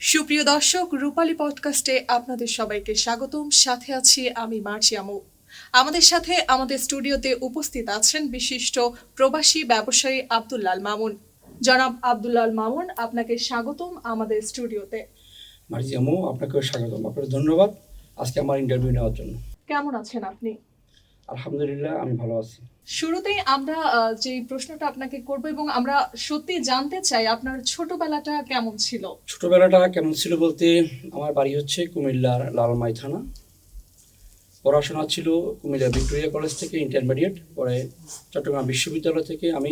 সুপ্রিয় দর্শক, রূপালী পডকাস্টে আপনাদের সবাইকে স্বাগতম। সাথে আছি আমি মার্জিয়ামু। আমাদের সাথে আমাদের স্টুডিওতে উপস্থিত আছেন বিশিষ্ট প্রবাসী ব্যবসায়ী আব্দুল্লাল মামুন। জনাব আব্দুল্লাল মামুন, আপনাকে স্বাগতম আমাদের স্টুডিওতে। মার্জিয়ামু, আপনাকেও স্বাগতম। আপনাকে ধন্যবাদ আজকে আমার ইন্টারভিউ নেওয়ার জন্য। কেমন আছেন আপনি? আলহামদুলিল্লাহ, আমি ভালো আছি। শুরুতেই আমরা যে প্রশ্নটা আপনাকে করব এবং আমরা সত্যি জানতে চাই আপনার ছোটবেলাটা কেমন ছিল। ছোটবেলাটা কেমন ছিল বলতে, আমার বাড়ি হচ্ছে কুমিল্লার লালমাই থানা। পড়াশোনা ছিল কুমিল্লা ভিক্টোরিয়া কলেজ থেকে ইন্টারমিডিয়েট, পরে চট্টগ্রাম বিশ্ববিদ্যালয় থেকে আমি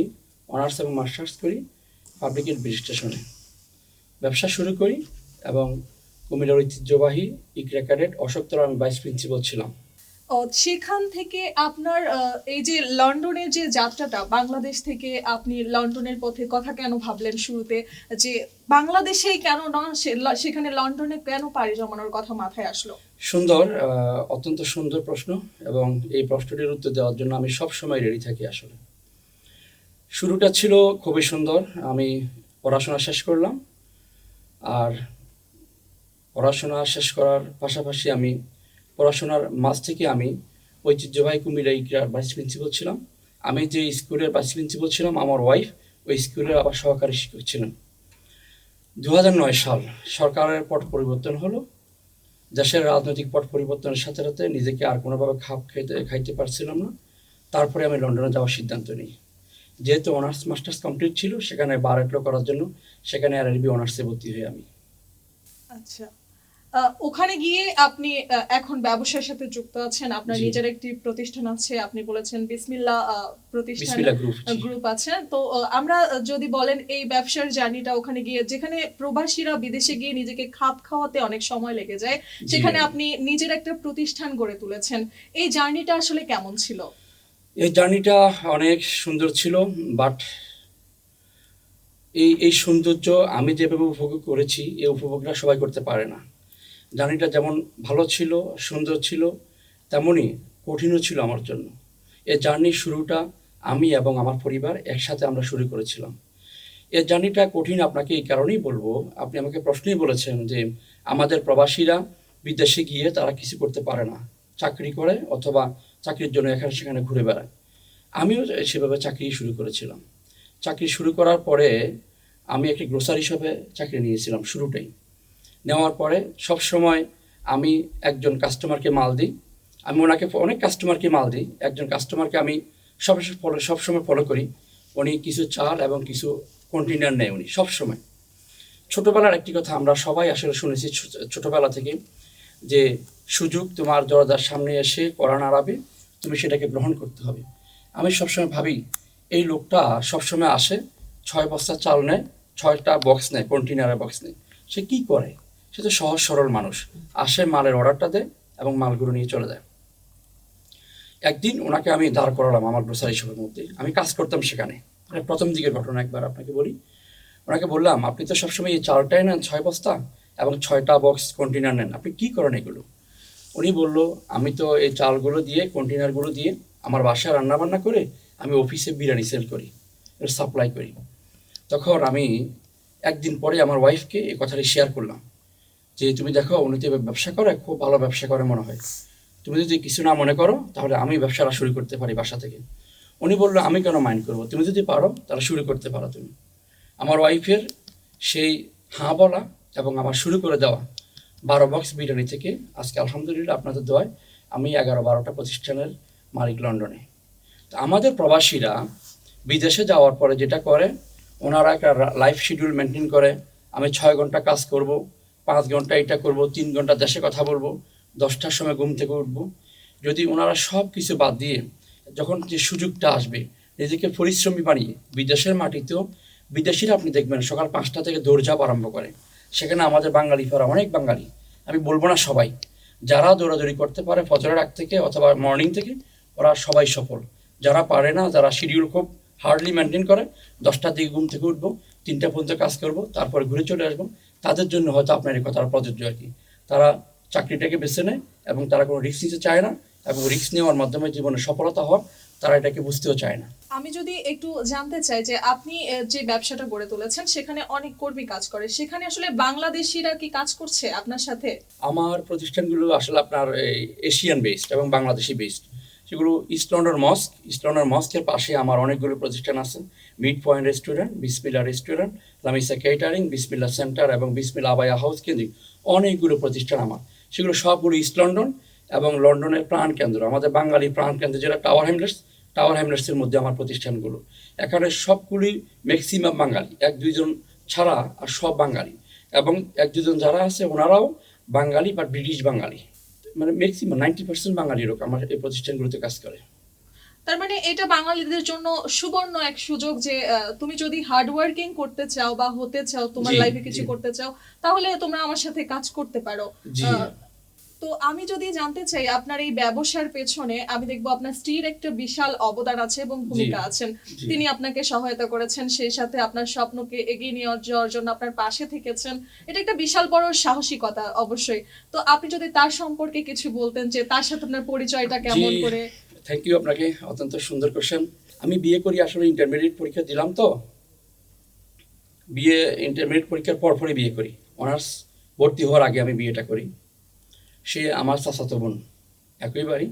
অনার্স এবং মাস্টার্স করি পাবলিক অ্যাডমিনিস্ট্রেশনে। ব্যবসা শুরু করি এবং কুমিল্লার ঐতিহ্যবাহী ইকরা ক্যাডেট অশোকতলা আমি ভাইস প্রিন্সিপাল ছিলাম। সেখান থেকে আপনার এই যে লন্ডনের যে যাত্রাটা, বাংলাদেশ থেকে আপনি লন্ডনের পথে কথা কেন ভাবলেন শুরুতে, যে বাংলাদেশেই কেন না সেখানে লন্ডনে কেন পাড়ি জমানোর কথা মাথায় আসলো? সুন্দর, অত্যন্ত সুন্দর প্রশ্ন, এবং এই প্রশ্নটির উত্তর দেওয়ার জন্য আমি সব সময় রেডি থাকি। আসলে শুরুটা ছিল খুবই সুন্দর। আমি পড়াশোনা শেষ করলাম, আর পড়াশোনা শেষ করার পাশাপাশি আমি পড়াশোনার মাঝ থেকে আমি ঐতিহ্যবাহী কুমিল্লা ইকরার ভাইস প্রিন্সিপাল ছিলাম। আমি যে স্কুলের ভাইস প্রিন্সিপাল ছিলাম, আমার ওয়াইফ ওই স্কুলের আবার সহকারী শিক্ষক ছিলেন। 2009 সাল সরকারের পট পরিবর্তন হলো। দেশের রাজনৈতিক পট পরিবর্তনের সাথে সাথে নিজেকে আর কোনোভাবে খাপ খাইতে পারছিলাম না। তারপরে আমি লন্ডনে যাওয়ার সিদ্ধান্ত নিই। যেহেতু অনার্স মাস্টার্স কমপ্লিট ছিল, সেখানে বার এটলো করার জন্য সেখানে আরবি অনার্সে ভর্তি হই আমি। আচ্ছা, ওখানে গিয়ে আপনি এখন ব্যবসার সাথে যুক্ত আছেন, আপনার নিজের একটি প্রতিষ্ঠান আছে, আপনি বলেছেন বিসমিল্লাহ প্রতিষ্ঠান গ্রুপ আছে। তো আমরা যদি বলেন এই ব্যবসার জার্নিটা ওখানে গিয়ে, যেখানে প্রবাসীরা বিদেশে গিয়ে নিজেকে খাপ খাওয়াতে অনেক সময় লেগে যায়, সেখানে আপনি নিজের একটা প্রতিষ্ঠান গড়ে তুলেছেন, এই জার্নিটা আসলে কেমন ছিল? এই জার্নিটা অনেক সুন্দর ছিল, বাট এই সৌন্দর্য আমি যেভাবে উপভোগ করেছি, এই উপভোগটা সবাই করতে পারে না। জার্নিটা যেমন ভালো ছিল, সুন্দর ছিল, তেমনই কঠিনও ছিল আমার জন্য। এই জার্নির শুরুটা আমি এবং আমার পরিবার একসাথে আমরা শুরু করেছিলাম। এই জার্নিটা কঠিন আপনাকে এই কারণেই বলবো, আপনি আমাকে প্রশ্নই বলেছেন যে আমাদের প্রবাসীরা বিদেশে গিয়ে তারা কিছু করতে পারে না, চাকরি করে অথবা চাকরির জন্য এখানে সেখানে ঘুরে বেড়ায়। আমিও সেভাবে চাকরি শুরু করেছিলাম। চাকরি শুরু করার পরে আমি একটি গ্রোসারি শপে চাকরি নিয়েছিলাম শুরুটাই। নেওয়ার পরে সব সময় আমি একজন কাস্টমারকে মাল দিই। আমি ওনাকে অনেক কাস্টমারকে মাল দিই। একজন কাস্টমারকে আমি সবসময় ফলো করি। উনি কিছু চাল এবং কিছু কন্টেনার নেয় উনি সবসময়। ছোটোবেলার একটি কথা আমরা সবাই আসলে শুনেছি ছোটোবেলা থেকে, যে সুযোগ তোমার দরজার সামনে এসে কড়া নাড়াবে, তুমি সেটাকে গ্রহণ করতে হবে। আমি সবসময় ভাবি, এই লোকটা সবসময় আসে, 6 বস্তা চাল নেয়, 6টা বক্স নেয়, কন্টেনারের বক্স নেয়, সে কী করে? সে তো সহজ সরল মানুষ, আসে, মালের অর্ডারটা দেয় এবং মালগুলো নিয়ে চলে যায়। একদিন ওনাকে আমি দাঁড় করালাম আমার গ্রোসারি শপের মধ্যে। আমি কাজ করতাম সেখানে। প্রথম দিকের ঘটনা একবার আপনাকে বলি। ওনাকে বললাম, আপনি তো সবসময় এই চালটাই নেন 6 বস্তা এবং 6টা বক্স কন্টেনার নেন, আপনি কী করেন এগুলো? উনি বলল, আমি তো এই চালগুলো দিয়ে, কন্টেনারগুলো দিয়ে আমার বাসায় রান্নাবান্না করে আমি অফিসে বিরিয়ানি সেল করি, সাপ্লাই করি। তখন আমি একদিন পরে আমার ওয়াইফকে এই কথাটি শেয়ার করলাম, যে তুমি দেখো, উনি তো ব্যবসা করে, খুব ভালো ব্যবসা করে মনে হয়, তুমি যদি কিছু না মনে করো তাহলে আমি ব্যবসাটা শুরু করতে পারি বাসা থেকে। উনি বললো, আমি কেন মাইন্ড করবো, তুমি যদি পারো তাহলে শুরু করতে পারো তুমি। আমার ওয়াইফের সেই হাঁ বলা এবং আমার শুরু করে দেওয়া 12 বক্স বিরিয়ানি থেকে আজকে আলহামদুলিল্লাহ আপনাদের দোয়ায় আমি 11-12টা প্রতিষ্ঠানের মালিক লন্ডনে। তো আমাদের প্রবাসীরা বিদেশে যাওয়ার পরে যেটা করে, ওনারা একটা লাইফ শিডিউল মেনটেন করে। আমি 6 ঘন্টা কাজ করব, 5 ঘন্টা এটা করব, 3 ঘন্টা দেশে কথা বলবো, 10টার সময় ঘুম থেকে উঠবো। যদি ওনারা সব কিছু বাদ দিয়ে যখন যে সুযোগটা আসবে, নিজেকে পরিশ্রমী বানিয়ে বিদেশের মাটিতেও, বিদেশিরা আপনি দেখবেন সকাল 5টা থেকে দৌড়ঝাঁপ আরম্ভ করে। সেখানে আমাদের বাঙালি ফেরা অনেক বাঙালি, আমি বলবো না সবাই, যারা দৌড়াদৌড়ি করতে পারে ফজরের আগ থেকে অথবা মর্নিং থেকে, ওরা সবাই সফল। যারা পারে না, যারা শিডিউল খুব হার্ডলি মেনটেন করে, 10টার দিকে ঘুম থেকে উঠবো, 3টা পর্যন্ত কাজ করবো, তারপরে ঘুরে চলে আসবো, তাদের জন্য হয়তো আপনার এই কথাটা প্রযোজ্য আর কি। তারা চাকরিটাকে বেছে নেয় এবং তারা কোনো রিস্ক নিতে চায় না, এবং রিস্ক নেওয়ার মাধ্যমে জীবনে সফলতা হওয়ার তারা এটাকে বুঝতেও চায় না। আমি যদি একটু জানতে চাই যে আপনি যে ব্যবসাটা গড়ে তুলেছেন সেখানে অনেক কর্মী কাজ করে, সেখানে আসলে বাংলাদেশিরা কি কাজ করছে আপনার সাথে? আমার প্রতিষ্ঠানগুলো আসলে আপনার এশিয়ান বেসড এবং বাংলাদেশি বেসড। সেগুলো ইস্ট লন্ডন মস্কের পাশে আমার অনেকগুলো প্রতিষ্ঠান আছে। মিড পয়েন্ট রেস্টুরেন্ট, বিসমিল্লা রেস্টুরেন্ট, লামিসা কেটারিং, বিসমিল্লা সেন্টার এবং বিসমিল্লা আবায়া হাউস কেন্দ্রিক অনেকগুলো প্রতিষ্ঠান আমার। সেগুলো সবগুলো ইস্ট লন্ডন এবং লন্ডনের প্রাণকেন্দ্র, আমাদের বাঙালি প্রাণকেন্দ্র যেটা টাওয়ার হ্যামলেটসের মধ্যে আমার প্রতিষ্ঠানগুলো। এখানে সবগুলি ম্যাক্সিমাম বাঙালি, এক দুইজন ছাড়া আর সব বাঙালি, এবং এক দুজন যারা আছে ওনারাও বাঙালি বা ব্রিটিশ বাঙালি, মানে ম্যাক্সিমাম 90% বাঙালি লোক আমার এই প্রতিষ্ঠানগুলোতে কাজ করে। তার মানে এটা বাঙালিদের জন্য সুবর্ণ এক সুযোগ যে তুমি যদি হার্ড ওয়ার্কিং করতে চাও বা হতে চাও, তোমার জি, লাইফে কিছু জি। করতে চাও, তাহলে তোমরা আমার সাথে কাজ করতে পারো। জি। তো আমি যদি জানতে চাই আপনার এই ব্যবসার পেছনে, আমি দেখবো আপনার স্ত্রীর একটা বিশাল অবদান আছে এবং ভূমিকা আছেন। জি। তিনি আপনাকে সহায়তা করেছেন, সেই সাথে আপনার স্বপ্নকে এগিয়ে নিয়ে যাওয়ার জন্য আপনার পাশে থেকেছেন। এটা একটা বিশাল বড় সাহসিকতা অবশ্যই। তো আপনি যদি তার সম্পর্কে কিছু বলতেন যে তার সাথে আপনার পরিচয়টা কেমন জি, করে। থ্যাংক ইউ আপনাকে, অত্যন্ত সুন্দর কোশ্চেন। আমি বিয়ে করি আসলে ইন্টারমিডিয়েট পরীক্ষা দিলাম, তো ইন্টারমিডিয়েট পরীক্ষার পরপরই বিয়ে করি। অনার্স ভর্তি হওয়ার আগে আমি বিয়েটা করি। সে আমার চাচাতো বোন, একই বাড়ি।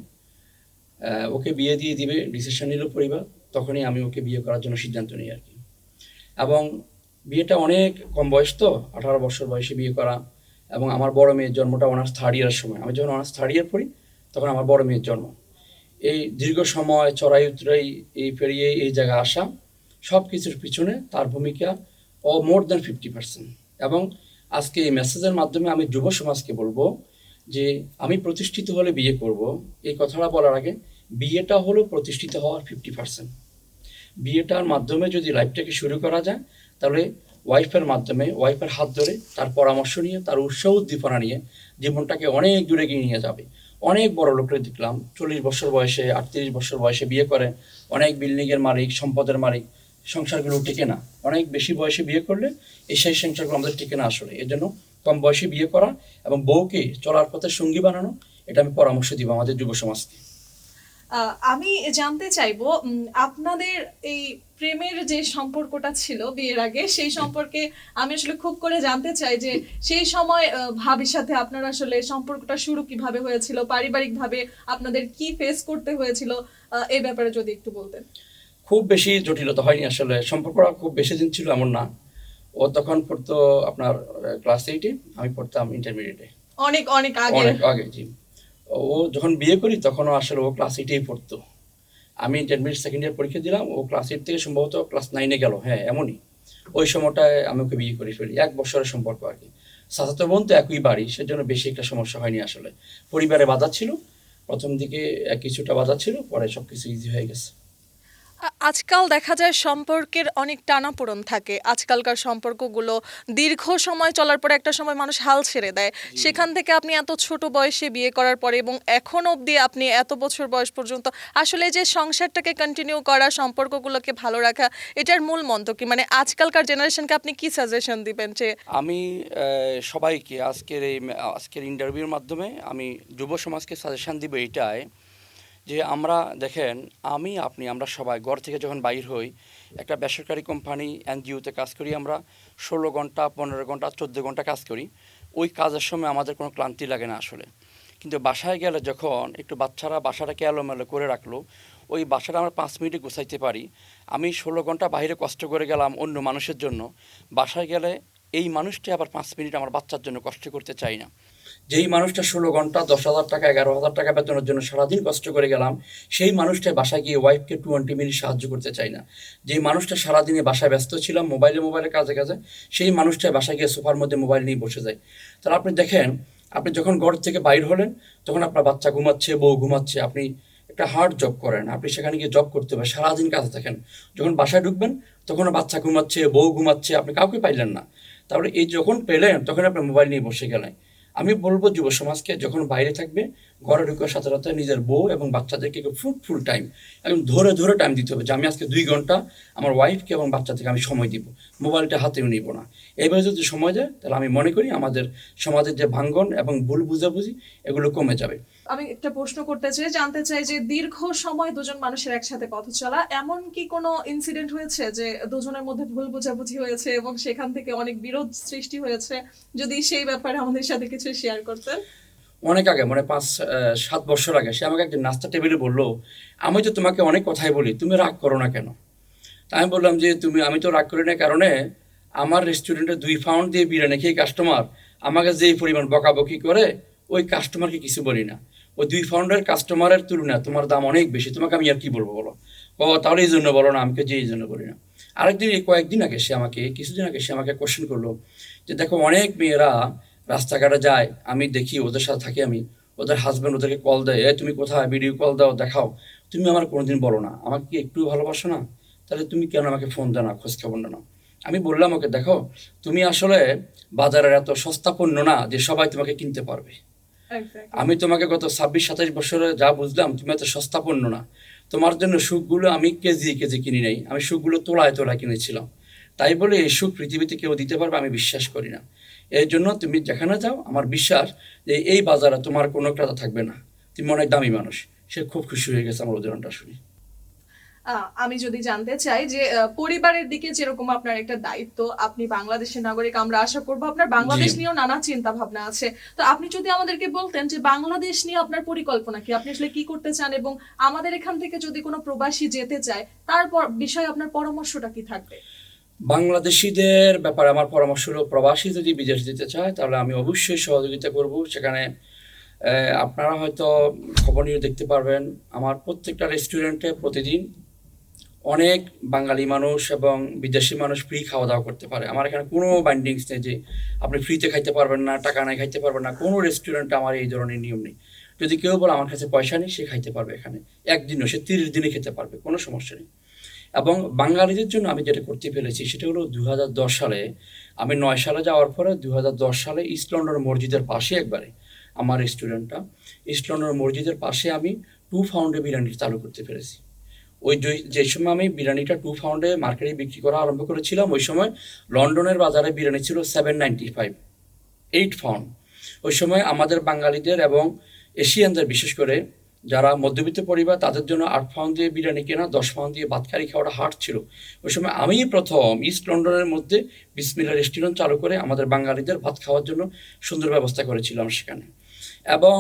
ওকে বিয়ে দিয়ে দিবে ডিসিশন নিল পরিবার, তখনই আমি ওকে বিয়ে করার জন্য সিদ্ধান্ত নিই আর কি। এবং বিয়েটা অনেক কম বয়স, তো 18 বছর বয়সে বিয়ে করা। এবং আমার বড় মেয়ের জন্মটা অনার্স থার্ড ইয়ারের সময়, আমি যখন অনার্স থার্ড ইয়ার পড়ি তখন আমার বড় মেয়ের জন্ম। এই দীর্ঘ সময় চড়াই উতরাই এই পেরিয়ে এই জায়গায় আসা, সব কিছুর পিছনে তার ভূমিকা মোর দ্যান 50%। এবং আজকে এই মেসেজের মাধ্যমে আমি যুব সমাজকে বলবো যে আমি প্রতিষ্ঠিত হলে বিয়ে করব, এই কথাটা বলার আগে বিয়েটা হলো প্রতিষ্ঠিত হওয়ার 50%। বিয়েটার মাধ্যমে যদি লাইফটাকে শুরু করা যায়, তাহলে ওয়াইফের হাত ধরে তার পরামর্শ নিয়ে, তার উৎসাহ উদ্দীপনা নিয়ে জীবনটাকে অনেক দূরে এগিয়ে নিয়ে যাবে। অনেক বড় লোকরা দেখলাম 40 বছর বয়সে, 38 বছর বয়সে বিয়ে করে, অনেক বিল্ডিংয়ের মালিক, সম্পদের মালিক, সংসারগুলো টিকে না। অনেক বেশি বয়সে বিয়ে করলে সেই সংসারগুলো আমাদের টিকে না আসলে। এর জন্য কম বয়সে বিয়ে করা এবং বউকে চলার পথে সঙ্গী বানানো, এটা আমি পরামর্শ দিব আমাদের যুব সমাজকে। আমি জানতে চাইবো আপনাদের এই প্রেমের যে সম্পর্কটা ছিল বিয়ের আগে, সেই সম্পর্কে আমি আসলে খুব করে জানতে চাই যে সেই সময় ভাবির সাথে আপনার আসলে সম্পর্কটা শুরু কিভাবে হয়েছিল, পারিবারিকভাবে আপনাদের কি ফেস করতে হয়েছিল, এই ব্যাপারে যদি একটু বলতেন। খুব বেশি জটিলতা হয়নি আসলে, সম্পর্কটা খুব বেশি দিন ছিল এমন না। ও তখন পড়তো আপনার ক্লাস 8-এ, আমি পড়তাম ইন্টারমিডিয়েটে। অনেক অনেক আগে। অনেক আগে, জি। ও যখন বিয়ে করি তখনও আসলে ও ক্লাস 8-এই পড়তো। আমি ইন্টারমিডিয়েট সেকেন্ড ইয়ার পরীক্ষা দিলাম, ও ক্লাস 8 থেকে সম্ভবত ক্লাস 9-এ গেল, হ্যাঁ এমনই। ওই সময়টায় আমি ওকে বিয়ে করে ফেলি, 1 বছরের সম্পর্ক আর কি। চাচাতো বোন তো একই বাড়ি, সেজন্য বেশি একটা সমস্যা হয়নি আসলে। পরিবারে বাধা ছিল, প্রথম দিকে কিছুটা বাধা ছিল, পরে সব কিছু ইজি হয়ে গেছে। আজকাল দেখা যায় সম্পর্কের অনেক টানাপোড়েন থাকে, আজকালকার সম্পর্কগুলো দীর্ঘ সময় চলার পরে একটা সময় মানুষ হাল ছেড়ে দেয়। সেখান থেকে আপনি এত ছোট বয়সে বিয়ে করার পরে এবং এখন অবধি আপনি এত বছর বয়স পর্যন্ত আসলে যে সংসারটাকে কন্টিনিউ করা, সম্পর্কগুলোকে ভালো রাখা, এটার মূল মন্ত্র কি? মানে আজকালকার জেনারেশনকে আপনি কি সাজেশন দিবেন যে? আমি সবাইকে আজকের ইন্টারভিউর মাধ্যমে আমি যুব সমাজকে সাজেশন দিব এইটাই যে আমরা দেখেন, আমরা সবাই ঘর থেকে যখন বাইর হই, একটা বেসরকারি কোম্পানি এনজিওতে কাজ করি, আমরা 16 ঘন্টা 15 ঘন্টা 14 ঘন্টা কাজ করি। ওই কাজের সময় আমাদের কোনো ক্লান্তি লাগে না আসলে। কিন্তু বাসায় গেলে যখন একটু বাচ্চারা বাসাটাকে এলোমেলো করে রাখলো, ওই বাসাটা আমরা 5 মিনিটে গুছাইতে পারি। আমি 16 ঘন্টা বাইরে কষ্ট করে গেলাম অন্য মানুষের জন্য, বাসায় গেলে এই মানুষটা আবার 5 মিনিট আমার বাচ্চার জন্য কষ্ট করতে চাই না। যেই মানুষটা 16 ঘন্টা 10,000 টাকা 11,000 টাকা বেতনের জন্য সারাদিন কষ্ট করে গেলাম, সেই মানুষটা বাসায় গিয়ে ওয়াইফকে 20 মিনিট সাহায্য করতে চাই না। যেই মানুষটা সারাদিনে বাসায় ব্যস্ত ছিলাম মোবাইলে কাজে, সেই মানুষটা বাসায় গিয়ে সোফার মধ্যে মোবাইল নিয়ে বসে যায়। তাহলে আপনি দেখেন, আপনি যখন ঘর থেকে বাইর হলেন তখন আপনার বাচ্চা ঘুমাচ্ছে, বউ ঘুমাচ্ছে, আপনি একটা হার্ড জব করেন, আপনি সেখানে গিয়ে জব করতে হবে, সারাদিন কাজে থাকেন। যখন বাসায় ঢুকবেন তখন বাচ্চা ঘুমাচ্ছে, বউ ঘুমাচ্ছে, আপনি কাউকে পাইলেন না। তাহলে এই যখন পেলেন তখন আপনি মোবাইল নিয়ে বসে গেলেন। আমি বলবো যুব সমাজকে, যখন বাইরে থাকবে ঘরে ঢুকার সাথে সাথে নিজের বউ এবং বাচ্চাদেরকে ফ্রুটফুল টাইম, একদম ধরে টাইম দিতে হবে যে আমি আজকে 2 ঘন্টা আমার ওয়াইফকে এবং বাচ্চাদেরকে আমি সময় দিব, মোবাইলটা হাতেও নিব না। এইভাবে যদি সময় দেয় তাহলে আমি মনে করি আমাদের সমাজের যে ভাঙ্গন এবং ভুল বুঝাবুঝি এগুলো কমে যাবে। আমি একটা প্রশ্ন করতে চাই, জানতে চাই যে দীর্ঘ সময় দুজন মানুষের একসাথে পথ চলা, এমন কি কোনো ইনসিডেন্ট হয়েছে যে দুজনের মধ্যে ভুল বোঝাবুঝি হয়েছে এবং সেখান থেকে অনেক বিরোধ সৃষ্টি হয়েছে? যদি সেই ব্যাপারে আমাদের সাথে কিছু শেয়ার করতেন। অনেক আগে, মানে 5-7 বছর আগে, সে আমাকে একদিন নাস্তা টেবিলে বললো, আমি তো তোমাকে অনেক কথাই বলি, তুমি রাগ করো না কেন? তা আমি বললাম যে আমি তো রাগ করি না, কারণে আমার রেস্টুরেন্টে 2 পাউন্ড দিয়ে বিরিয়ানি খেয়ে কাস্টমার আমাকে যেই পরিমাণ বকাবকি করে, ওই কাস্টমারকে কিছু বলি না। ওই 2 পাউন্ডের কাস্টমারের তুলনায় তোমার দাম অনেক বেশি, তোমাকে আমি আর কি বলবো বলো? ও তাহলে এই জন্য বলো না, আমাকে যে এই জন্য বলি না। আরেকদিন, কয়েকদিন আগে কিছুদিন আগে সে আমাকে কোশ্চেন করলো যে দেখো, অনেক মেয়েরা রাস্তাঘাটে যায়, আমি দেখি, ওদের সাথে থাকি আমি, ওদের হাজব্যান্ড ওদেরকে কল দেয়, তুমি কোথায়, ভিডিও কল দাও, দেখাও, তুমি আমার কোনোদিন বলো না, আমাকে কি একটু ভালোবাসো না? তাহলে তুমি কেন আমাকে ফোন দাও না, খোঁজ খবর না? আমি বললাম ওকে, দেখো, তুমি আসলে বাজারের এত সস্তা পণ্য না যে সবাই তোমাকে কিনতে পারবে। আমি তোমাকে গত 26-27 বছরে যা বুঝলাম, তুমি এত সস্তা পণ্য না। তোমার জন্য সুখগুলো আমি কেজি কেজি কিনি নাই, আমি সুখগুলো তোলায় তোলায় কিনেছিলাম। তাই বলে এই সুখ পৃথিবীতে কেউ দিতে পারবে আমি বিশ্বাস করি না। এর জন্য তুমি যেখানে যাও, আমার বিশ্বাস যে এই বাজারে তোমার কোনো ক্রেতা থাকবে না, তুমি অনেক দামি মানুষ। সে খুব খুশি হয়ে গেছে আমার উদাহরণটা শুনে। আমি যদি জানতে চাই যে পরিবারের দিকে যেরকম আপনার একটা দায়িত্ব, আপনি বাংলাদেশের নাগরিক, আমরা আশা করবো আপনার বাংলাদেশ নিয়েও নানা চিন্তা ভাবনা আছে। তো আপনি যদি আমাদেরকে বলতেন যে বাংলাদেশ নিয়ে আপনার পরিকল্পনা কি, আপনি আসলে কি করতে চান, এবং আমাদের এখান থেকে যদি কোনো প্রবাসী যেতে চায় তারপর বিষয়ে আপনার পরামর্শটা কি থাকবে? বাংলাদেশিদের ব্যাপারে আমার পরামর্শ হলো, প্রবাসী যদি বিদেশ যেতে চায় তাহলে আমি অবশ্যই সহযোগিতা করব। সেখানে আপনারা হয়তো খবর নিয়ে দেখতে পারবেন, আমার প্রত্যেকটা রেস্টুরেন্টে প্রতিদিন অনেক বাঙালি মানুষ এবং বিদেশি মানুষ ফ্রি খাওয়া দাওয়া করতে পারে। আমার এখানে কোনো বাইন্ডিংস নেই যে আপনি ফ্রিতে খাইতে পারবেন না, টাকা নাই খাইতে পারবেন না। কোনো রেস্টুরেন্টে আমার এই ধরনের নিয়ম নেই। যদি কেউ বলে আমার কাছে পয়সা নেই, সে খাইতে পারবে এখানে, একদিনও, সে 30 দিনে খেতে পারবে, কোনো সমস্যা নেই। এবং বাঙালিদের জন্য আমি যেটা করতে পেরেছি সেটা হলো 2010 সালে, আমি 9 সালে যাওয়ার পরে 2010 সালে ইস্ট লন্ডন মসজিদের পাশে একবারে আমার রেস্টুরেন্টটা, ইস্ট লন্ডন মসজিদের পাশে আমি 2 পাউন্ডে বিরিয়ানি চালু করতে পেরেছি। ওই যে সময় আমি বিরিয়ানিটা 2 পাউন্ডে মার্কেটে বিক্রি করা আরম্ভ করেছিলাম, ওই সময় লন্ডনের বাজারে বিরিয়ানি ছিল 795, 8 পাউন্ড। ওই সময় আমাদের বাঙালিদের এবং এশিয়ানদের, বিশেষ করে যারা মধ্যবিত্ত পরিবার, তাদের জন্য 8 পাউন্ড দিয়ে বিরিয়ানি কেনা, 10 পাউন্ড দিয়ে ভাত কারি খাওয়াটা হার্ড ছিল। ওই সময় আমি প্রথম ইস্ট লন্ডনের মধ্যে বিসমিল্লাহ রেস্টুরেন্ট চালু করে আমাদের বাঙালিদের ভাত খাওয়ার জন্য সুন্দর ব্যবস্থা করেছিলাম সেখানে। এবং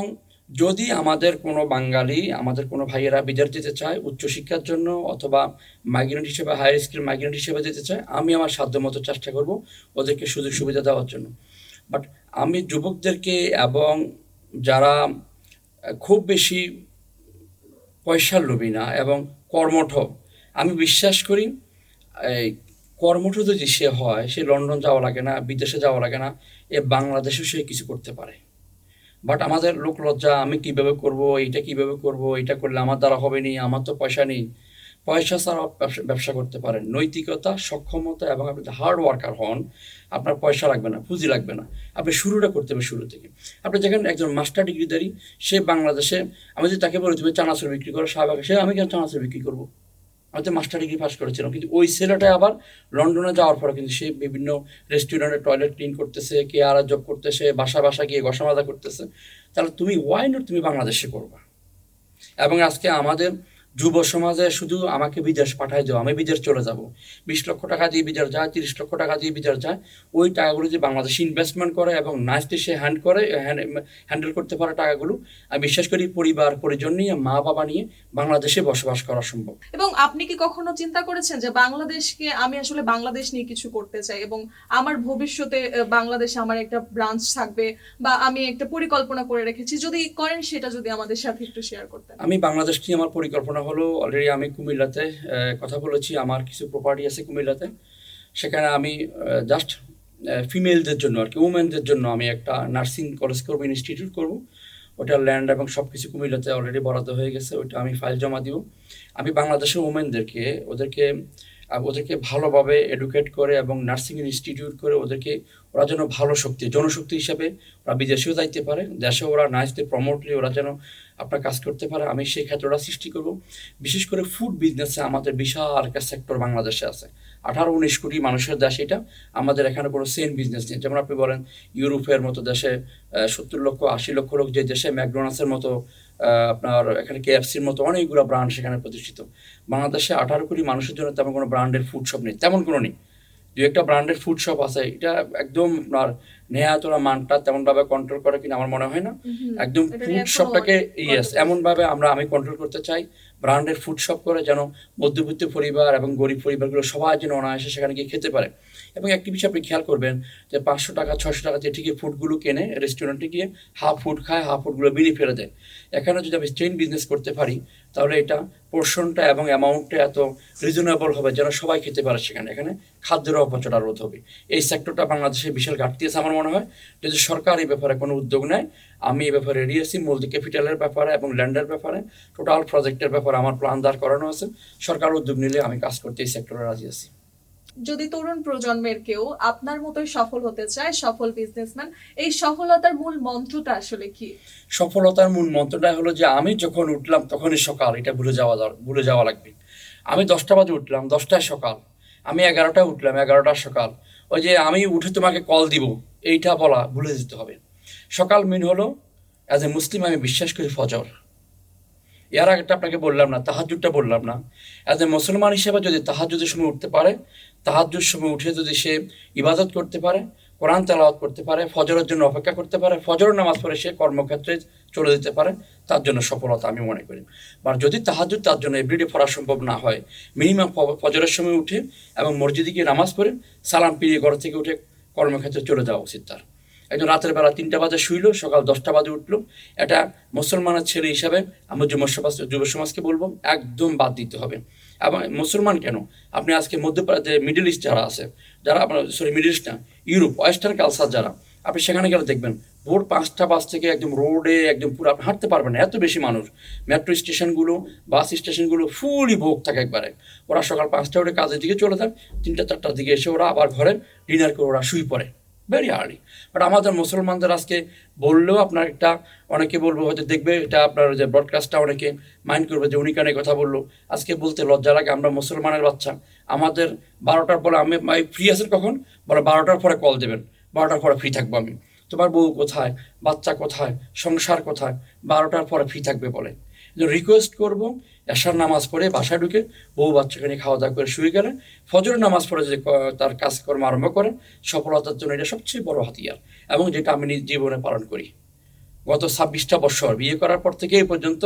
যদি আমাদের কোনো বাঙালি, আমাদের কোনো ভাইয়েরা বিদেশ যেতে চায় উচ্চশিক্ষার জন্য, অথবা মাইগ্রেন্ট হিসেবে, হায়ার স্কিল মাইগ্রেন্ট হিসেবে যেতে চায়, আমি আমার সাধ্যমতো চেষ্টা করব ওদেরকে সুযোগ সুবিধা দেওয়ার জন্য। বাট আমি যুবকদেরকে এবং যারা খুব বেশি পয়সার লোভী না এবং কর্মঠ, আমি বিশ্বাস করি এই কর্মঠ যদি সে হয়, সে লন্ডন যাওয়া লাগে না, বিদেশে যাওয়া লাগে না, এ বাংলাদেশেও সে কিছু করতে পারে। বাট আমাদের লোক লজ্জা, আমি কিভাবে করব, এইটা কিভাবে করব, এটা করলে আমার দ্বারা হবে নি, আমার তো পয়সা নেই। পয়সা ছাড়া ব্যবসা করতে পারেন, নৈতিকতা, সক্ষমতা এবং আপনি হার্ড ওয়ার্কার হন, আপনার পয়সা লাগবে না, পুঁজি লাগবে না। আপনি শুরুটা করতে হবে শুরু থেকে। আপনি দেখেন একজন মাস্টার ডিগ্রিধারী, সে বাংলাদেশে, আমি যদি তাকে বলি তুমি চানাচুর বিক্রি করো শাহবাগে, সে আমি কেন চানাচুর বিক্রি করবো? আমি তো মাস্টার ডিগ্রি পাস করেছিলাম। কিন্তু ওই ছেলেটা আবার লন্ডনে যাওয়ার পরে কিন্তু সে বিভিন্ন রেস্টুরেন্টে টয়লেট ক্লিন করতেছে, কেয়ার জব করতেছে, বাসা বাসা গিয়ে ঘষা মাজা করতেছে। তাহলে তুমি ওয়াই নট, তুমি বাংলাদেশে করবা। এবং আজকে আমাদের যুব সমাজে শুধু আমাকে বিদেশ পাঠায় দাও, আমি বিদেশ চলে যাব, 20 লক্ষ টাকা দিয়ে বিদেশ যায়, 30 লক্ষ টাকা দিয়ে বিদেশ যায়, ওই টাকাগুলো যদি বাংলাদেশে ইনভেস্টমেন্ট করে এবং নাইসলি সে হ্যান্ডেল করতে পারে টাকাগুলো, আমি বিশ্বাস করি পরিবার পরিজন নিয়ে, মা বাবা নিয়ে বাংলাদেশে বসবাস করা সম্ভব। এবং আপনি কি কখনো চিন্তা করেছেন যে বাংলাদেশকে, আমি আসলে বাংলাদেশ নিয়ে কিছু করতে চাই এবং আমার ভবিষ্যতে বাংলাদেশে আমার একটা ব্রাঞ্চ থাকবে, বা আমি একটা পরিকল্পনা করে রেখেছি, যদি করেন সেটা যদি আমাদের সাথে একটু শেয়ার করতেন? আমি বাংলাদেশ নিয়ে আমার পরিকল্পনা হলো, অলরেডি আমি কুমিল্লাতে কথা বলেছি, আমার কিছু প্রপার্টি আছে কুমিল্লাতে। সেখানে আমি জাস্ট ফিমেলদের জন্য আর কি, উমেনদের জন্য আমি একটা নার্সিং কলেজ করবো, ইনস্টিটিউট করব। ওটার ল্যান্ড এবং সব কিছু কুমিল্লাতে অলরেডি বরাদ্দ হয়ে গেছে, ওইটা আমি ফাইল জমা দিব। আমি বাংলাদেশের ওমেনদেরকে, ওদেরকে ওদেরকে ভালোভাবে এডুকেট করে এবং নার্সিং ইনস্টিটিউট করে ওরা যেন ভালো শক্তি জনশক্তি হিসাবে ওরা বিদেশেও যাইতে পারে, দেশে ওরা নাইসলি প্রমোটলি ওরা যেন আপনার কাজ করতে পারে, আমি সেই ক্ষেত্রটা সৃষ্টি করব। বিশেষ করে ফুড বিজনেসে আমাদের বিশাল একটা সেক্টর বাংলাদেশে আছে, 18-19 কোটি মানুষের দেশ এটা। আমাদের এখানে কোনো সেম বিজনেস নেই। যেমন আপনি বলেন ইউরোপের মতো দেশে 70 লক্ষ 80 লক্ষ লোক, যে দেশে ম্যাকডোনাল্ডসের মতো আপনার এখানে KFCর মতো অনেকগুলো ব্র্যান্ড সেখানে প্রতিষ্ঠিত, বাংলাদেশে 18 কোটি মানুষের জন্য তেমন কোনো ব্র্যান্ডের ফুড শপ নেই, তেমন কোনো নেই। দু একটা ব্র্যান্ডের ফুড শপ আছে, এটা একদম আপনার নেহাতরা মানটা তেমনভাবে কন্ট্রোল করে কিনা আমার মনে হয় না। একদম ফুড শপটাকে এমনভাবে আমি কন্ট্রোল করতে চাই, ব্র্যান্ডের ফুড শপ করে যেন মধ্যবিত্ত পরিবার এবং গরিব পরিবারগুলো সবাই যেন অনায়াসে সেখানে গিয়ে খেতে পারে। এবং একটি বিষয় আপনি খেয়াল করবেন যে 500 টাকা 600 টাকা দিয়ে ঠিকই ফুডগুলো কেনে, রেস্টুরেন্টে গিয়ে হাফ ফুড খায়, হাফ ফুডগুলো বিলি ফেলে দেয়। এখানে যদি আমি চেইন বিজনেস করতে পারি তাহলে এটা পোর্শনটা এবং অ্যামাউন্টটা এত রিজনেবল হবে যেন সবাই খেতে পারে সেখানে, এখানে খাদ্যের অপচয়টা রোধ হবে। এই সেক্টরটা বাংলাদেশে বিশাল ঘাটতি আছে আমার মনে হয়। যদি সরকার এই ব্যাপারে কোনো উদ্যোগ নেয়, আমি এই ব্যাপারে রেডি আছি। মূলধন ক্যাপিটালের ব্যাপারে এবং ল্যান্ডের ব্যাপারে, টোটাল প্রজেক্টের ব্যাপারে আমার প্ল্যান দাঁড় করানো আছে। সরকার উদ্যোগ নিলে আমি কাজ করতে এই সেক্টরে রাজি আছি। যদি তরুণ প্রজন্মের কেউ আপনার মতোই সফল হতে চায়, সফল বিজনেসম্যান, এই সফলতার মূল মন্ত্রটা আসলে কি? সফলতার মূল মন্ত্রটা হলো যে আমি যখন উঠলাম তখনই সকাল, এটা ভুলে যাওয়া লাগবে। আমি 10টা বাজে উঠলাম, 10টায় সকাল। আমি 11টায় উঠলাম, 11টার সকাল। ওই যে আমি উঠে তোমাকে কল দিব এইটা বলা ভুলে যেতে হবে। সকাল মিন হলো অ্যাজ এ মুসলিম আমি বিশ্বাস করি ফজর। এর আগেটা আপনাকে বললাম না, তাহাজ্জুদটা বললাম না। অ্যাজ এ মুসলমান হিসেবে যদি তাহাজ্জুদের সময় উঠতে পারে, তাহাজ্জুদ সময় উঠে যদি সে ইবাদত করতে পারে, কোরআন তেলাওয়াত করতে পারে, ফজরের জন্য অপেক্ষা করতে পারে, ফজরের নামাজ পড়ে সে কর্মক্ষেত্রে চলে যেতে পারে, তার জন্য সফলতা আমি মনে করি। আর যদি তাহাজ্জুদ তার জন্য এভরিডে পড়া সম্ভব না হয়, মিনিমাম ফজরের সময় উঠে এবং মসজিদে গিয়ে নামাজ পড়ে সালাম ফিরিয়ে ঘর থেকে উঠে কর্মক্ষেত্রে চলে যাওয়া উচিত তার। একজন রাতের বেলা 3টা বাজে শুইলো, সকাল 10টা বাজে উঠলো, এটা মুসলমানের ছেলে হিসাবে আমি যুব সমাজকে বলবো একদম বাদ দিতে হবে। এবং মুসলমান কেন, আপনি আজকে যে মিডল ইস্ট যারা আছে, যারা আপনার মিডল ইস্ট না, ইউরোপ ওয়েস্টার্ন কালচার যারা, আপনি সেখানে গেলে দেখবেন ভোর 5টা বাজ থেকে একদম রোডে একদম পুরো আপনি হাঁটতে পারবেন না, এত বেশি মানুষ। মেট্রো স্টেশনগুলো, বাস স্টেশনগুলো ফুলই ভোগ থাকে একবারে। ওরা সকাল 5টা উঠে কাজের দিকে চলে যায়, 3টা-4টার দিকে এসে ওরা আবার ঘরে ডিনার করে ওরা শুয়ে পড়ে ভেরি আর্লি। বাট আমাদের মুসলমানদের আজকে বললেও আপনার অনেকে বলবো হয়তো দেখবে এটা আপনার যে ব্রডকাস্টটা অনেকে মাইন্ড করবে যে উনি কেন কথা বললো, আজকে বলতে লজ্জা লাগে। আমরা মুসলমানের বাচ্চা, আমাদের 12টার পরে আমি ফ্রি আছেন কখন বলে 12টার পরে কল দেবেন, 12টার পরে ফ্রি থাকবো আমি। তোমার বউ কোথায়, বাচ্চা কোথায়, সংসার কোথায়, 12টার পরে ফ্রি থাকবে বলে। রিকোয়েস্ট করব এশার নামাজ পড়ে বাসায় ঢুকে বউ বাচ্চাকে নিয়ে খাওয়া দাওয়া করে শুয়ে গেলে ফজরের নামাজ পড়ে যে তার কাজকর্ম আরম্ভ করে, সফলতার জন্য এটা সবচেয়ে বড় হাতিয়ার এবং যেটা আমি নিজ জীবনে পালন করি। গত 26টা বছর বিয়ে করার পর থেকে এই পর্যন্ত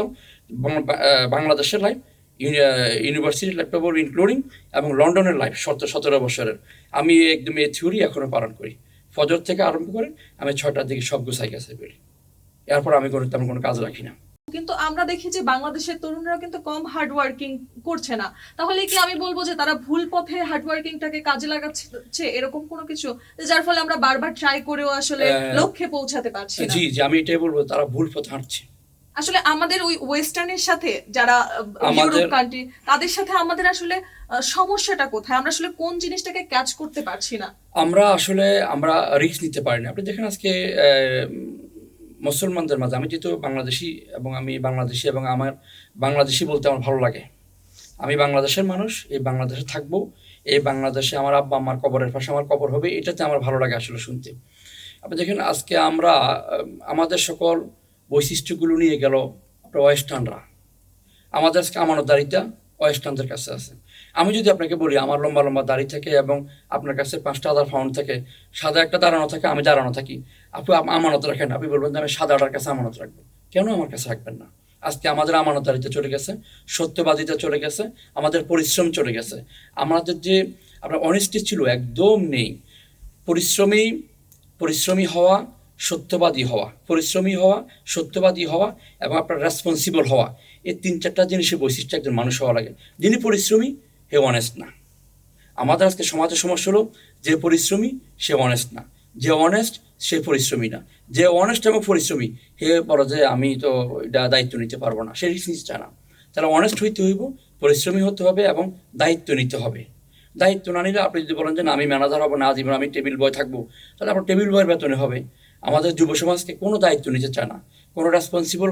বাংলাদেশের লাইফ, ইউনিভার্সিটি লাইফটা বলবো ইনক্লুডিং, এবং লন্ডনের লাইফ 17 বছরের, আমি একদম এই থিওরি এখনও পালন করি। ফজর থেকে আরম্ভ করে আমি 6টার দিকে সব গুছাই গেছে বেরি, এরপর আমি তেমন কোনো কাজ রাখি না। কিন্তু আমরা দেখি যে বাংলাদেশের তরুণরা কিন্তু কম হার্ড ওয়ার্কিং করছে না, তাহলে কি আমি বলবো যে তারা ভুল পথে হার্ড ওয়ার্কিংটাকে কাজে লাগাচ্ছে এরকম কোনো কিছু, যার ফলে আমরা বারবার ট্রাই করেও আসলে লক্ষ্যে পৌঁছাতে পারছি না? জি, আমি এটাই বলবো, তারা ভুল পথে হাঁটছে। আসলে আমাদের ওই ওয়েস্টার্নের সাথে যারা ইউরোপ কান্ট্রি, তাদের সাথে আমাদের আসলে সমস্যাটা কোথায়? আমরা আসলে কোন জিনিসটাকে ক্যাচ করতে পারছি না? আমরা রিস্ক নিতে পারি না। আপনি দেখেন আজকে মুসলমানদের মাঝে, আমি যেহেতু বাংলাদেশি এবং আমার বাংলাদেশি বলতে আমার ভালো লাগে। আমি বাংলাদেশের মানুষ, এই বাংলাদেশে থাকবো, এই বাংলাদেশে আমার আব্বা আমার কবরের পাশে আমার কবর হবে, এটাতে আমার ভালো লাগে আসলে শুনতে। আপনি দেখেন আজকে আমরা আমাদের সকল বৈশিষ্ট্যগুলো নিয়ে গেল ওয়েস্টার্নরা, আমাদের আজকে আমানতদারিতা ওয়েস্টার্নদের কাছে আছে। আমি যদি আপনাকে বলি আমার লম্বা লম্বা দাড়ি থাকে এবং আপনার কাছে 5টা আদার ফাউন্ড থাকে, সাদা একটা দাঁড়ানো থাকে, আমি দাঁড়ানো থাকি, আপনি আমানত রাখেন, আপনি বলবেন যে আমি সাদাটার কাছে আমানত রাখবো, কেন আমার কাছে রাখবেন না? আজকে আমাদের আমানতদারিতে চলে গেছে, সত্যবাদিতা চলে গেছে, আমাদের পরিশ্রম চলে গেছে, আমাদের যে আপনার অনেস্টি ছিল একদম নেই। পরিশ্রমী হওয়া, সত্যবাদী হওয়া, সত্যবাদী হওয়া এবং আপনার রেসপন্সিবল হওয়া, এই 3-4টা জিনিসের বৈশিষ্ট্য একজন মানুষ হওয়া লাগে। যিনি পরিশ্রমী হে অনেস্ট না। আমাদের আজকে সমাজের সমস্যা হলো যে পরিশ্রমী সে অনেস্ট না, যে অনেস্ট সে পরিশ্রমী না, যে অনেস্ট এবং পরিশ্রমী হে বলো যে আমি তো এটা দায়িত্ব নিতে পারবো না, সে রিস্ক নিতে চায় না। তাহলে অনেস্ট হইতে হইব, পরিশ্রমী হতে হবে এবং দায়িত্ব নিতে হবে। দায়িত্ব না নিলে আপনি যদি বলেন যে না আমি ম্যানেজার হবো না আজীবন আমি টেবিল বয় থাকবো, তাহলে আপনার টেবিল বয়ের বেতনে হবে। আমাদের যুব সমাজকে কোনো দায়িত্ব নিতে চায় না, কোনো রেসপন্সিবল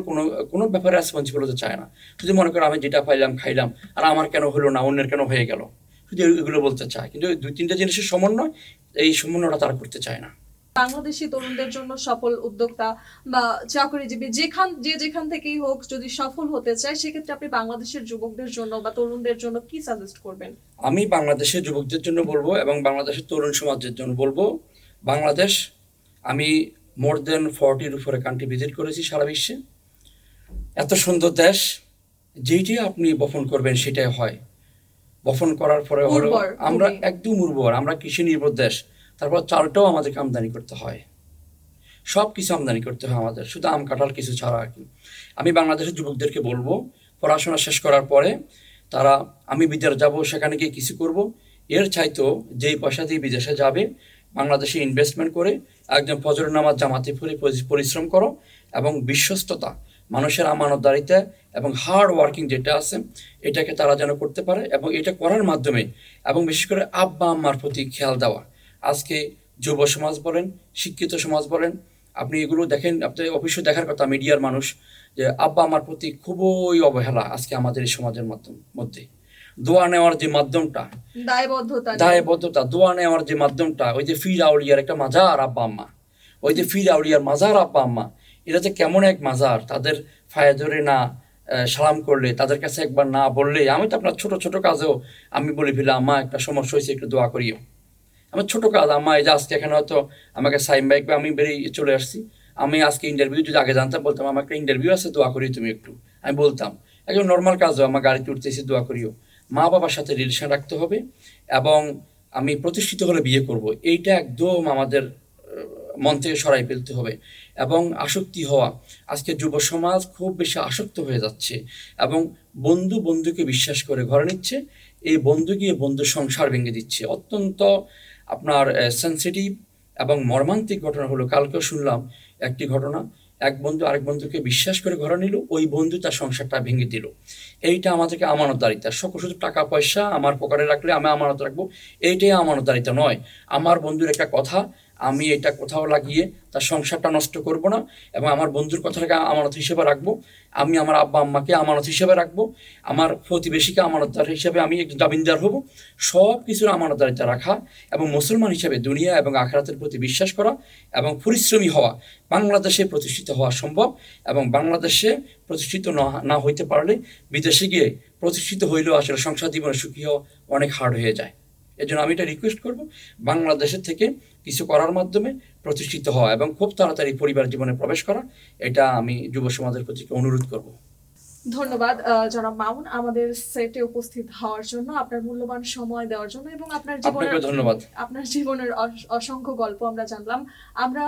কোনো ব্যাপারে রেসপন্সিবল হতে চায় না। যদি মনে করো আমি যেটা পাইলাম খাইলাম আর আমার কেন হলো না, অন্যের কেন হয়ে গেল, শুধু এগুলো বলতে চায়। কিন্তু দুই তিনটা জিনিসের সমন্বয়, এই সমন্বয়টা তারা করতে চায় না। বাংলাদেশি তরুণদের জন্য সফল উদ্যোক্তা বা চাকরিজীবী যেখান থেকেই হোক যদি সফল হতে চায়, সেক্ষেত্রে আপনি বাংলাদেশের যুবকদের জন্য বা তরুণদের জন্য কি সাজেস্ট করবেন? আমি বাংলাদেশের যুবকদের জন্য বলবো এবং বাংলাদেশের তরুণ সমাজের জন্য বলবো, বাংলাদেশ, আমি মোর দেন 40-র উপরে কান্ট্রি ভিজিট করেছি সারা বিশ্বে। এত সুন্দর দেশ, যেইটি আপনি বপন করবেন সেটাই হয়। বপন করার পরে হলো উর্বর, আমরা খুবই। একদম উর্বর, আমরা কৃষি নির্ভর দেশ। তারপর চালটাও আমাদেরকে আমদানি করতে হয়, সব কিছু আমদানি করতে হয় আমাদের, শুধু আম কাঁঠাল কিছু ছাড়া আর কি। আমি বাংলাদেশের যুবকদেরকে বলবো, পড়াশোনা শেষ করার পরে তারা আমি বিদেশ যাব, সেখানে গিয়ে কিছু করব, এর চাইতেও যেই পয়সা দিয়ে বিদেশে যাবে বাংলাদেশে ইনভেস্টমেন্ট করে একজন ফজরের নামাজ জামাতে পড়ে পরিশ্রম করো এবং বিশ্বস্ততা, মানুষের আমানতদারিতা এবং হার্ড ওয়ার্কিং যেটা আছে এটাকে তারা যেন করতে পারে, এবং এটা করার মাধ্যমে এবং বিশেষ করে আব্বা আম্মার প্রতি খেয়াল দেওয়া। আজকে যুব সমাজ বলেন, শিক্ষিত সমাজ বলেন, আপনি এগুলো দেখেন, আপনি অবশ্যই দেখার কথা মিডিয়ার মানুষ, যে আব্বা আমার প্রতি খুবই অবহেলা আজকে আমাদের এই সমাজের মধ্যে। দোয়া নেওয়ার যে মাধ্যমটা, দায়বদ্ধতা, দোয়া নেওয়ার যে মাধ্যমটা, ওই যে ফির আউলিয়ার একটা মাজার আব্বা আম্মা, ওই যে ফির আউলিয়ার মাজার আব্বা আম্মা, এটা যে কেমন এক মাজার, তাদের ফায়ে ধরে না সালাম করলে, তাদের কাছে একবার না বললে, আমি তো আপনার ছোট ছোট কাজেও আমি বলে ফেলি আম্মা একটা সমস্যা হয়েছে একটু দোয়া করিও। আমার ছোট কাজ, আম্মা এই যে আজকে এখানে হয়তো আমাকে সাইন বাইক বা আমি বেরিয়ে চলে আসছি, আমি আজকে ইন্টারভিউ যদি আগে জানতাম বলতাম আমার একটা ইন্টারভিউ আছে দোয়া করি তুমি একটু, আমি বলতাম। একদম নর্মাল কাজও আমার গাড়িতে উঠতেছি দোয়া করিও। মা বাবার সাথে রিলেশন রাখতে হবে এবং আমি প্রতিষ্ঠিত হলে বিয়ে করব, এইটা একদম আমাদের মন থেকে সরাই ফেলতে হবে। এবং আসক্তি হওয়া, আজকে যুব সমাজ খুব বেশি আসক্ত হয়ে যাচ্ছে এবং বন্ধুকে বিশ্বাস করে ঘরে নিচ্ছে, এই বন্ধু গিয়ে বন্ধুর সংসার ভেঙে দিচ্ছে। অত্যন্ত আপনার সেন্সিটিভ এবং মর্মান্তিক ঘটনা হলো, কালকেও শুনলাম একটি ঘটনা, এক বন্ধু আরেক বন্ধুকে বিশ্বাস করে ঘরে নিল, ওই বন্ধু তার সংসারটা ভেঙে দিল। এইটা আমাদেরকে আমানতদারিতা, শুধু টাকা পয়সা আমার পকেটে রাখলে আমি আমানত রাখবো, এইটাই আমানতদারিতা নয়। আমার বন্ধুর একটা কথা, আমি এটা কোথাও লাগিয়ে তার সংসারটা নষ্ট করব না এবং আমার বন্ধুর কথাটাকে আমানত হিসেবে রাখবো, আমি আমার আব্বা আম্মাকে আমানত হিসেবে রাখবো, আমার প্রতিবেশীকে আমানতদার হিসেবে আমি একজন জামিনদার হব। সব কিছুর আমানতদারিতা রাখা এবং মুসলমান হিসেবে দুনিয়া এবং আখিরাতের প্রতি বিশ্বাস করা এবং পরিশ্রমী হওয়া, বাংলাদেশে প্রতিষ্ঠিত হওয়া সম্ভব। এবং বাংলাদেশে প্রতিষ্ঠিত না হইতে পারলে বিদেশে গিয়ে প্রতিষ্ঠিত হইলেও আসলে সংসার জীবনে সুখী হওয়া অনেক হার্ড হয়ে যায়। এই জন্য আমি এটা রিকোয়েস্ট করব, বাংলাদেশের থেকে কিছু করার মাধ্যমে প্রতিষ্ঠিত হওয়া এবং খুব তাড়াতাড়ি পরিবার জীবনে প্রবেশ করা, এটা আমি যুব সমাজের প্রতি অনুরোধ করব। ধন্যবাদ জনাব মামুন আমাদের সেটে উপস্থিত হওয়ার জন্য, আপনার মূল্যবান সময় দেওয়ার জন্য, এবং আপনাকে ধন্যবাদ। আপনার জীবনের অসংখ্য গল্প আমরা জানলাম। আমরা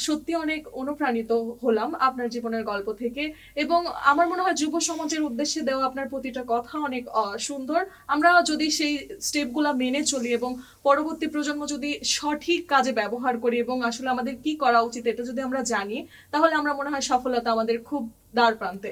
সত্যি অনেক অনুপ্রাণিত হলাম আপনার জীবনের গল্প থেকে, এবং আমার মনে হয় যুব সমাজের উদ্দেশ্যে দেওয়া আপনার প্রতিটা কথা অনেক সুন্দর। আমরা যদি সেই স্টেপগুলা মেনে চলি এবং পরবর্তী প্রজন্ম যদি সঠিক কাজে ব্যবহার করি এবং আসলে আমাদের কি করা উচিত এটা যদি আমরা জানি, তাহলে আমরা মনে হয় সফলতা আমাদের খুব দ্বার প্রান্তে।